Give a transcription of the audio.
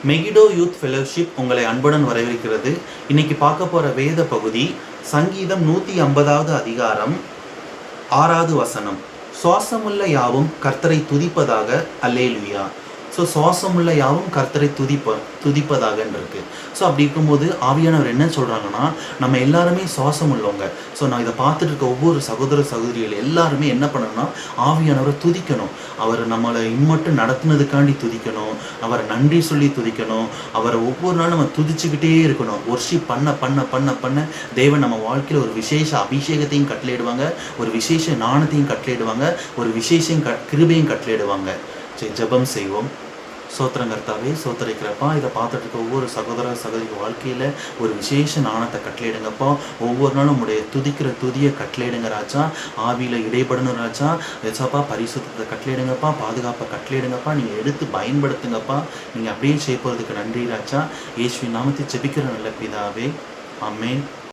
Megiddo youth fellowship உங்களை அன்புடன் வரவேற்கிறது. இன்னைக்கு பார்க்க போகிற வேத பகுதி சங்கீதம் 150வது அதிகாரம் 6வது வசனம். சுவாசமுள்ள யாவும் கர்த்தரை துதிப்பதாக, அல்லேலுயா. ஸோ சுவாசமுள்ள யாவும் கர்த்தரை துதிப்பதாக இருக்கு. ஸோ அப்படி இருக்கும்போது ஆவியானவர் என்ன சொல்கிறாங்கன்னா, நம்ம எல்லாருமே சுவாசம் உள்ளவங்க. ஸோ நான் இதை பார்த்துட்டு இருக்க ஒவ்வொரு சகோதர சகோதரிகள் எல்லாருமே என்ன பண்ணணும்னா, ஆவியானவரை துதிக்கணும். அவர் நம்மளை இம்மட்டும் நடத்துனதுக்காண்டி துதிக்கணும், அவரை நன்றி சொல்லி துதிக்கணும், அவரை ஒவ்வொரு நாளும் நம்ம துதிச்சுக்கிட்டே இருக்கணும். ஒர்ஷிப் பண்ண பண்ண பண்ண பண்ண தேவன் நம்ம வாழ்க்கையில் ஒரு விசேஷ அபிஷேகத்தையும் கட்டளையிடுவாங்க, ஒரு விசேஷ ஞானத்தையும் கட்டளையிடுவாங்க, ஒரு விசேஷ கிருபையும் கட்டளையிடுவாங்க. சரி, ஜெபம் செய்வோம். சோத்திரம் கர்த்தாவே, சோத்தரிக்கிறப்பா, இதை பார்த்துட்டு இருக்க ஒவ்வொரு சகோதர சகோதரி வாழ்க்கையில் ஒரு விசேஷ நாணத்தை கட்டளையிடுங்கப்பா. ஒவ்வொரு நாளும் உங்களுடைய துதிக்கிற துதியை கட்டளையிடுங்க ராஜா. ஆவியில் இடைப்படணும் ராஜா. வச்சாப்பா பரிசுத்தத்தை கட்டளையிடுங்கப்பா, பாதுகாப்பை கட்டளையிடுங்கப்பா. நீங்கள் எடுத்து பயன்படுத்துங்கப்பா. நீங்கள் அப்படியே செய்ய போகிறதுக்கு நன்றி ராஜா. இயேசுவின் நாமத்தை ஜெபிக்கிற நல்ல பிதாவே, ஆமென்.